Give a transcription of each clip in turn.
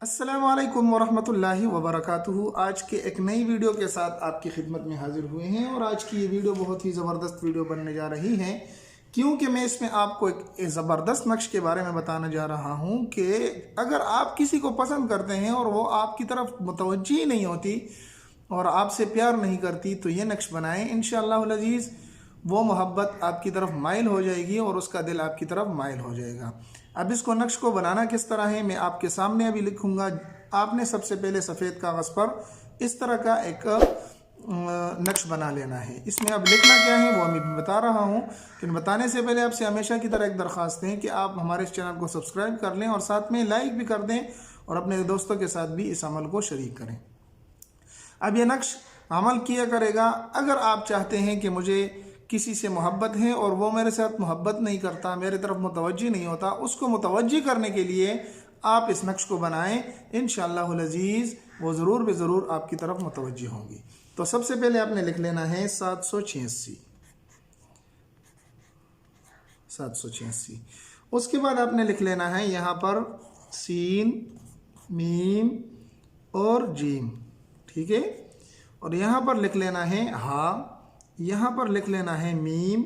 अस्सलामुअलैकुम वरहमतुल्लाहि वबरकातुहू। आज के एक नई वीडियो के साथ आपकी खिदमत में हाजिर हुए हैं और आज की ये वीडियो बहुत ही ज़बरदस्त वीडियो बनने जा रही है, क्योंकि मैं इसमें आपको एक ज़बरदस्त नक्श के बारे में बताने जा रहा हूँ कि अगर आप किसी को पसंद करते हैं और वो आपकी तरफ मुतवज्जी नहीं होती और आपसे प्यार नहीं करती, तो ये नक्श बनाएं। इंशाअल्लाह अज़ीज़ वो मोहब्बत आपकी तरफ माइल हो जाएगी और उसका दिल आपकी तरफ माइल हो जाएगा। अब इसको नक्श को बनाना किस तरह है मैं आपके सामने अभी लिखूंगा। आपने सबसे पहले सफ़ेद कागज़ पर इस तरह का एक नक्श बना लेना है। इसमें अब लिखना क्या है वो मैं बता रहा हूँ, लेकिन बताने से पहले आपसे हमेशा की तरह एक दरख्वास्त है कि आप हमारे इस चैनल को सब्सक्राइब कर लें और साथ में लाइक भी कर दें और अपने दोस्तों के साथ भी इस अमल को शरीक करें। अब यह नक्श अमल किया करेगा। अगर आप चाहते हैं कि मुझे किसी से मोहब्बत है और वो मेरे साथ मोहब्बत नहीं करता, मेरे तरफ मुतवज्जी नहीं होता, उसको मुतवज्जी करने के लिए आप इस नक्श को बनाएं। इंशाअल्लाह अज़ीज़ वो ज़रूर ज़रूर आपकी तरफ मुतवज्जी होंगी। तो सबसे पहले आपने लिख लेना है 786। उसके बाद आपने लिख लेना है यहाँ पर सीन, मीम और जीम, ठीक है। और यहाँ पर लिख लेना है हा, यहाँ पर लिख लेना है मीम,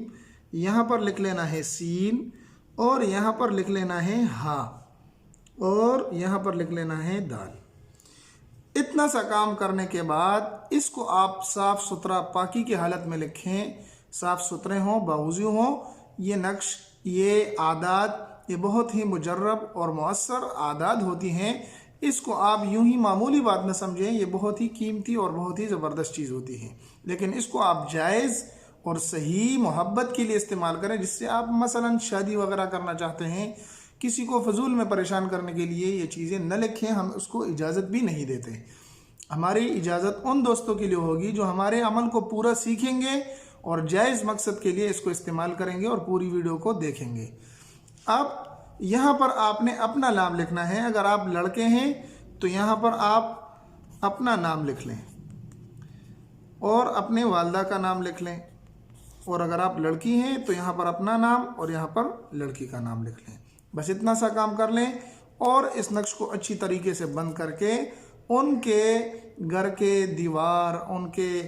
यहाँ पर लिख लेना है सीन और यहाँ पर लिख लेना है हा और यहाँ पर लिख लेना है दाल। इतना सा काम करने के बाद इसको आप साफ़ सुथरा पाकी की हालत में लिखें, साफ़ सुथरे हों, बावुज़ू हों। ये नक्श, ये आदात, ये बहुत ही मुजर्रब और मुअस्सर आदात होती हैं। इसको आप यूं ही मामूली बात न समझें, ये बहुत ही कीमती और बहुत ही ज़बरदस्त चीज़ होती है, लेकिन इसको आप जायज़ और सही मोहब्बत के लिए इस्तेमाल करें। जिससे आप मसलन शादी वगैरह करना चाहते हैं, किसी को फजूल में परेशान करने के लिए ये चीज़ें न लिखें, हम उसको इजाज़त भी नहीं देते। हमारी इजाज़त उन दोस्तों के लिए होगी जो हमारे अमल को पूरा सीखेंगे और जायज़ मकसद के लिए इसको इस्तेमाल करेंगे और पूरी वीडियो को देखेंगे। अब यहाँ पर आपने अपना नाम लिखना है। अगर आप लड़के हैं तो यहाँ पर आप अपना नाम लिख लें और अपने वालदा का नाम लिख लें, और अगर आप लड़की हैं तो यहाँ पर अपना नाम और यहाँ पर लड़की का नाम लिख लें। बस इतना सा काम कर लें और इस नक्श को अच्छी तरीके से बंद करके उनके घर के दीवार, उनके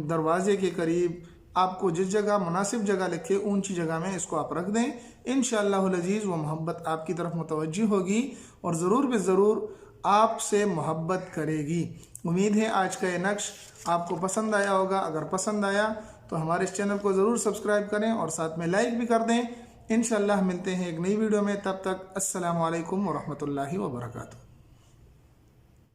दरवाजे के करीब आपको जिस जगह मुनासिब जगह लिखे ऊंची जगह में इसको आप रख दें। इंशाअल्लाह अज़ीज़ वो मोहब्बत आपकी तरफ मुतवज्जी होगी और ज़रूर ज़रूर आपसे मोहब्बत करेगी। उम्मीद है आज का ये नक्श आपको पसंद आया होगा। अगर पसंद आया तो हमारे इस चैनल को ज़रूर सब्सक्राइब करें और साथ में लाइक भी कर दें। इंशाअल्लाह मिलते हैं एक नई वीडियो में, तब तक अस्सलामु अलैकुम वरहमतुल्लाहि वबरकातुहू।